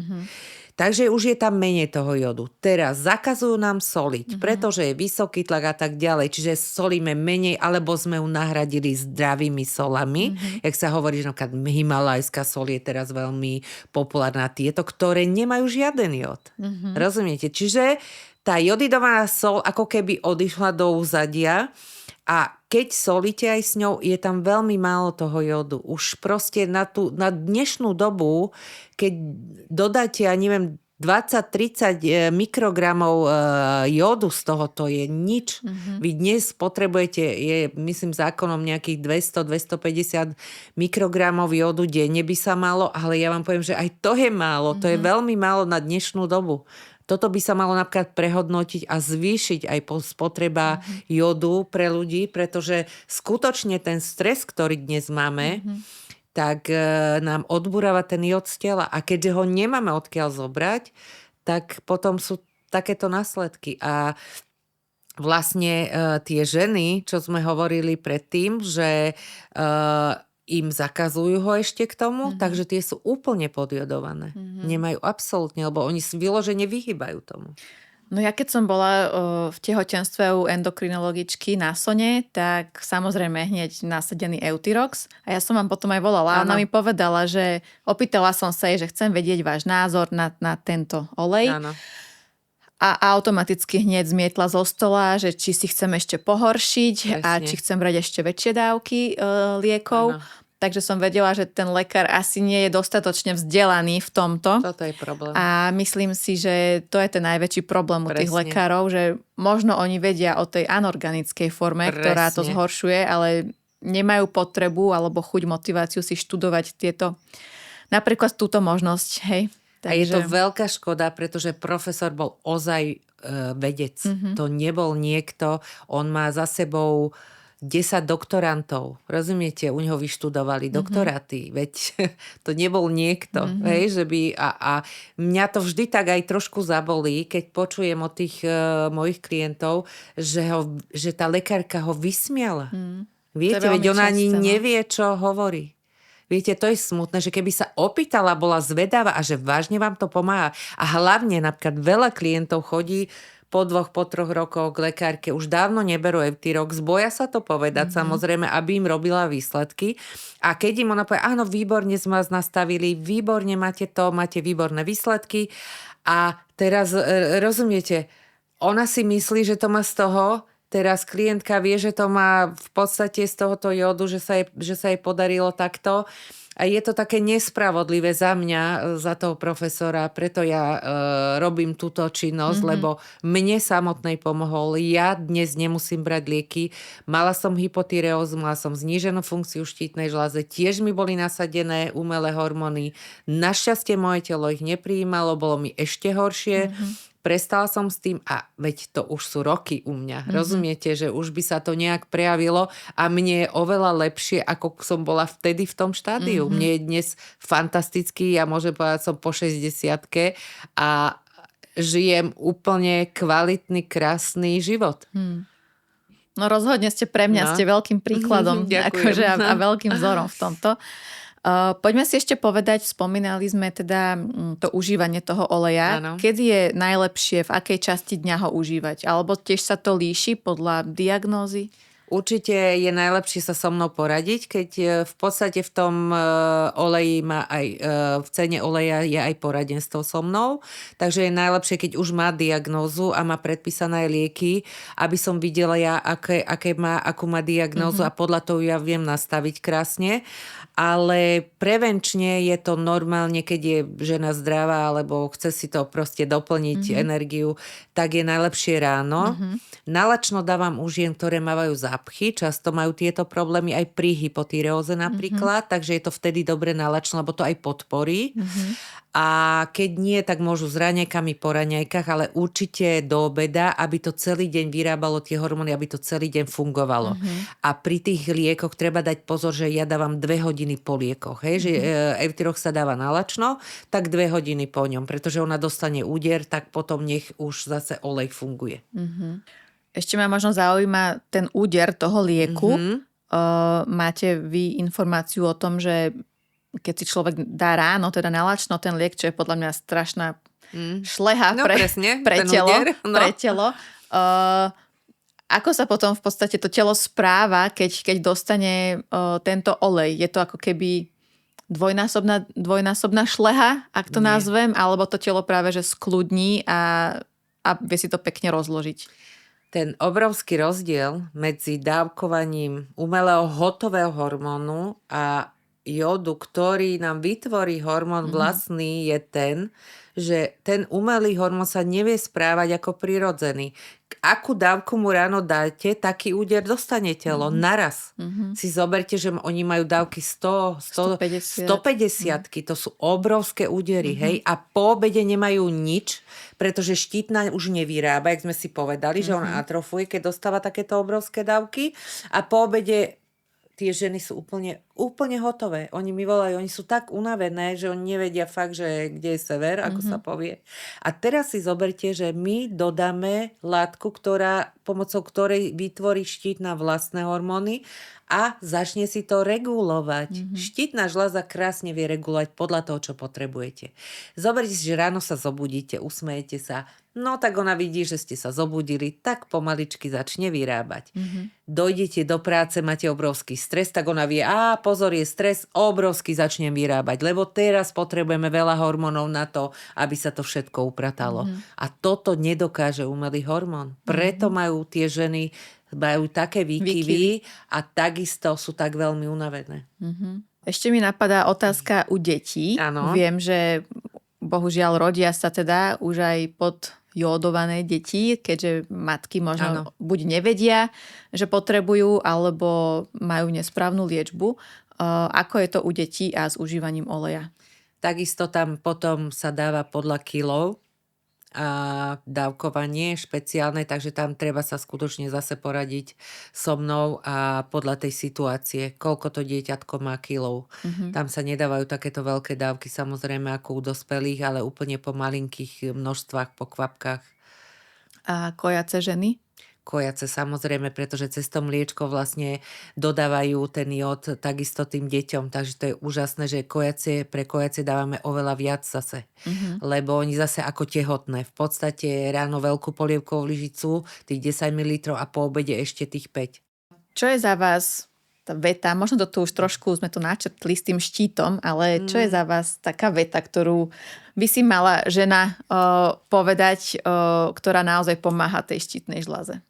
Takže už je tam menej toho jodu. Teraz zakazujú nám soliť, pretože je vysoký tlak a tak ďalej. Čiže solíme menej, alebo sme ju nahradili zdravými solami. Jak sa hovorí, že napríklad himalajská sol je teraz veľmi populárna. Tieto, ktoré nemajú žiaden jód. Rozumiete? Čiže tá jodidovaná soľ ako keby odišla do úzadia a keď solíte aj s ňou, je tam veľmi málo toho jódu. Už proste na dnešnú dobu, keď dodáte, ja neviem, 20-30 mikrogramov jódu z toho, to je nič. Vy dnes potrebujete, je myslím zákonom nejakých 200-250 mikrogramov jódu denne by sa malo, ale ja vám poviem, že aj to je málo. To je veľmi málo na dnešnú dobu. Toto by sa malo napríklad prehodnotiť a zvýšiť aj spotreba jódu pre ľudí, pretože skutočne ten stres, ktorý dnes máme, tak nám odburáva ten jód z tela. A keďže ho nemáme odkiaľ zobrať, tak potom sú takéto následky. A vlastne tie ženy, čo sme hovorili predtým, že im zakazujú ho ešte k tomu, takže tie sú úplne podjodované. Nemajú absolútne, lebo oni si vyložene vyhýbajú tomu. No ja keď som bola v tehotenstve u endokrinologičky na Sone, tak samozrejme hneď nasadený Euthyrox. A ja som vám potom aj volala. Ona mi povedala, že opýtala som sa jej, že chcem vedieť váš názor na tento olej. Áno. a automaticky hneď zmietla zo stola, že či si chcem ešte pohoršiť a Presne. či chcem brať ešte väčšie dávky liekov. Áno. Takže som vedela, že ten lekár asi nie je dostatočne vzdelaný v tomto. Toto je problém. A myslím si, že to je ten najväčší problém u tých Presne. lekárov, že možno oni vedia o tej anorganickej forme, ktorá to Presne. zhoršuje, ale nemajú potrebu alebo chuť, motiváciu si študovať tieto, napríklad túto možnosť, hej. A je to veľká škoda, pretože profesor bol ozaj vedec. To nebol niekto, on má za sebou 10 doktorantov. Rozumiete? U neho vyštudovali doktoráty. Veď to nebol niekto. Hej, že by, a mňa to vždy tak aj trošku zabolí, keď počujem od tých mojich klientov, že tá lekárka ho vysmiala. Viete, veď ona ani nevie, čo hovorí. Viete, to je smutné, že keby sa opýtala, bola zvedavá a že vážne vám to pomáha. A hlavne napríklad veľa klientov chodí po 2, po 3 rokoch k lekárke, už dávno neberú Euthyrox, boja sa to povedať, samozrejme, aby im robila výsledky. A keď im ona povie, áno, výborne sme vás nastavili, výborne máte to, máte výborné výsledky. A teraz, rozumiete, ona si myslí, že to má z toho. Teraz klientka vie, že to má v podstate z tohoto jódu, že sa jej podarilo takto. A je to také nespravodlivé za mňa, za toho profesora, preto ja robím túto činnosť, lebo mne samotnej pomohol. Ja dnes nemusím brať lieky. Mala som hypotyreózu, mala som zníženú funkciu štítnej žľaze, tiež mi boli nasadené umelé hormóny. Našťastie moje telo ich neprijímalo, bolo mi ešte horšie. Prestala som s tým a veď to už sú roky u mňa. Rozumiete, že už by sa to nejak prejavilo a mne je oveľa lepšie, ako som bola vtedy v tom štádiu. Mne je dnes fantastický, ja môžem povedať, som po 60-ke a žijem úplne kvalitný, krásny život. No rozhodne ste pre mňa, ste veľkým príkladom akože, a veľkým vzorom v tomto. Poďme si ešte povedať, spomínali sme teda to užívanie toho oleja. Áno. Kedy je najlepšie, v akej časti dňa ho užívať? Alebo tiež sa to líši podľa diagnózy? Určite je najlepšie sa so mnou poradiť, keď v podstate v tom oleji má aj, v cene oleja je aj poradenstvo so mnou, takže je najlepšie, keď už má diagnózu a má predpísané lieky, aby som videla ja, akú má diagnózu a podľa toho ja viem nastaviť krásne. Ale prevenčne je to normálne, keď je žena zdravá alebo chce si to proste doplniť energiu, tak je najlepšie ráno. Nalačno dávam u žien, ktoré mávajú zápchy, často majú tieto problémy aj pri hypotyreóze napríklad, takže je to vtedy dobre nalačno, lebo to aj podporí. A keď nie, tak môžu s raňajkami po raňajkách, ale určite do obeda, aby to celý deň vyrábalo tie hormóny, aby to celý deň fungovalo. A pri tých liekoch treba dať pozor, že ja dávam 2 hodiny po liekoch. Hej? Že Euthyrox sa dáva nalačno, tak 2 hodiny po ňom, pretože ona dostane úder, tak potom nech už zase olej funguje. Ešte ma možno zaujíma ten úder toho lieku. Máte vy informáciu o tom, že keď si človek dá ráno, teda nalačno ten liek, čo je podľa mňa strašná šleha pre telo. Ako sa potom v podstate to telo správa, keď dostane tento olej? Je to ako keby dvojnásobná šleha, ak to nazvem, alebo to telo práve že skľudní a vie si to pekne rozložiť? Ten obrovský rozdiel medzi dávkovaním umelého hotového hormónu a jódu, ktorý nám vytvorí hormón vlastný, je ten, že ten umelý hormón sa nevie správať ako prirodzený. Akú dávku mu ráno dáte, taký úder dostane telo naraz. Si zoberte, že oni majú dávky 150, to sú obrovské údery, hej, a po obede nemajú nič, pretože štítna už nevyrába, jak sme si povedali, že on atrofuje, keď dostáva takéto obrovské dávky a po obede tie ženy sú úplne hotové. Oni mi volajú, oni sú tak unavené, že oni nevedia fakt, že kde je sever, ako sa povie. A teraz si zoberte, že my dodáme látku, pomocou ktorej vytvorí štítna vlastné hormóny a začne si to regulovať. Štítna žľaza krásne vie regulovať podľa toho, čo potrebujete. Zoberte si, že ráno sa zobudíte, usmejete sa, no tak ona vidí, že ste sa zobudili, tak pomaličky začne vyrábať. Dojdete do práce, máte obrovský stres, tak ona vie, pozor, je stres, obrovský začnem vyrábať, lebo teraz potrebujeme veľa hormónov na to, aby sa to všetko upratalo. A toto nedokáže umelý hormón. Preto majú tie ženy majú také výkyvy a takisto sú tak veľmi unavené. Ešte mi napadá otázka u detí. Áno. Viem, že bohužiaľ rodia sa teda už aj pod jódované deti, keďže matky možno buď nevedia, že potrebujú, alebo majú nesprávnu liečbu. Ako je to u detí a s užívaním oleja? Takisto tam potom sa dáva podľa kilov a dávkovanie špeciálne, takže tam treba sa skutočne zase poradiť so mnou a podľa tej situácie, koľko to dieťatko má kilov. Tam sa nedávajú takéto veľké dávky, samozrejme ako u dospelých, ale úplne po malinkých množstvách, po kvapkách. A kojace ženy? Kojace samozrejme, pretože cez to mliečko vlastne dodávajú ten jód takisto tým deťom, takže to je úžasné, že pre kojacie dávame oveľa viac zase, lebo oni zase ako tehotné, v podstate ráno veľkú polievkovú lyžicu, tých 10 ml a po obede ešte tých 5. Čo je za vás tá veta, možno to tu už trošku sme to načrtli s tým štítom, ale čo je za vás taká veta, ktorú by si mala žena povedať, ktorá naozaj pomáha tej štítnej žľaze?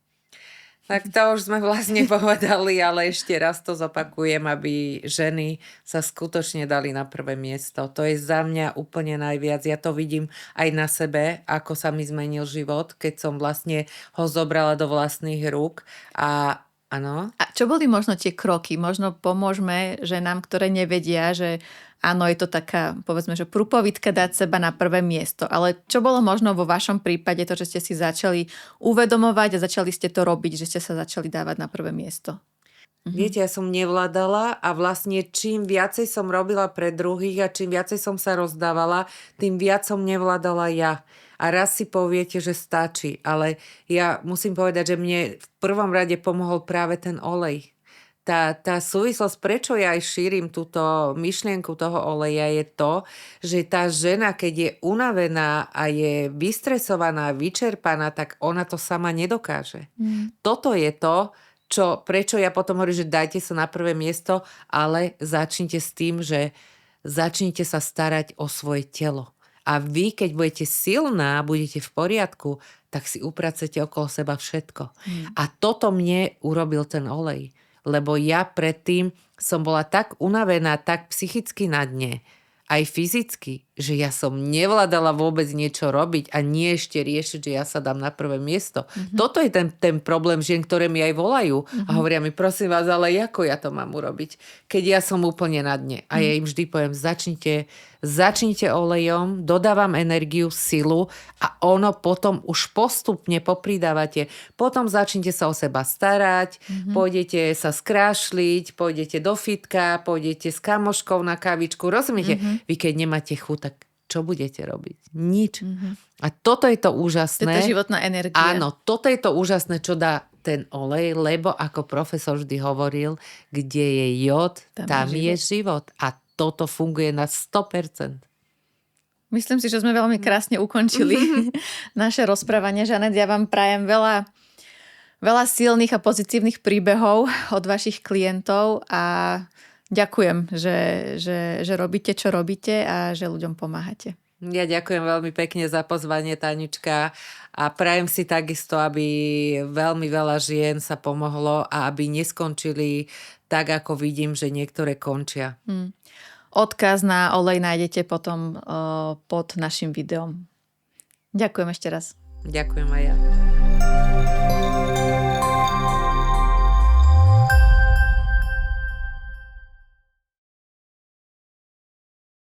Tak to už sme vlastne povedali, ale ešte raz to zopakujem, aby ženy sa skutočne dali na prvé miesto. To je za mňa úplne najviac. Ja to vidím aj na sebe, ako sa mi zmenil život, keď som vlastne ho zobrala do vlastných rúk. A áno. A čo boli možno tie kroky? Možno pomôžme ženám, ktoré nevedia, že áno, je to taká, povedzme, že prúpovidka dať seba na prvé miesto. Ale čo bolo možno vo vašom prípade, to, že ste si začali uvedomovať a začali ste to robiť, že ste sa začali dávať na prvé miesto? Viete, ja som nevládala a vlastne čím viacej som robila pre druhých a čím viacej som sa rozdávala, tým viac som nevládala ja. A raz si poviete, že stačí, ale ja musím povedať, že mne v prvom rade pomohol práve ten olej. Tá súvislosť, prečo ja aj šírim túto myšlienku toho oleja, je to, že tá žena, keď je unavená a je vystresovaná, vyčerpaná, tak ona to sama nedokáže. Toto je to, prečo ja potom hovorím, že dajte sa na prvé miesto, ale začnite s tým, že začnite sa starať o svoje telo. A vy, keď budete silná, budete v poriadku, tak si upracete okolo seba všetko. A toto mne urobil ten olej. Lebo ja predtým som bola tak unavená, tak psychicky na dne, aj fyzicky, že ja som nevládala vôbec niečo robiť a nie ešte riešiť, že ja sa dám na prvé miesto. Toto je ten problém žien, ktoré mi aj volajú a hovoria mi, prosím vás, ale ako ja to mám urobiť, keď ja som úplne na dne. A ja im vždy poviem, začnite olejom, dodávam energiu, silu a ono potom už postupne popridávate. Potom začnite sa o seba starať, pôjdete sa skrášliť, pôjdete do fitka, pôjdete s kamoškou na kávičku. Rozumiete? Vy keď nemáte chuť, tak čo budete robiť? Nič. A toto je to úžasné. To je tá životná energia. Áno, toto je to úžasné, čo dá ten olej, lebo ako profesor vždy hovoril, kde je jód, tam je život. A toto funguje na 100%. Myslím si, že sme veľmi krásne ukončili naše rozprávanie. Žanet, ja vám prajem veľa silných a pozitívnych príbehov od vašich klientov a ďakujem, že robíte, čo robíte a že ľuďom pomáhate. Ja ďakujem veľmi pekne za pozvanie, Tanička, a prajem si takisto, aby veľmi veľa žien sa pomohlo a aby neskončili tak, ako vidím, že niektoré končia. Odkaz na olej nájdete potom pod našim videom. Ďakujem ešte raz. Ďakujem aj ja.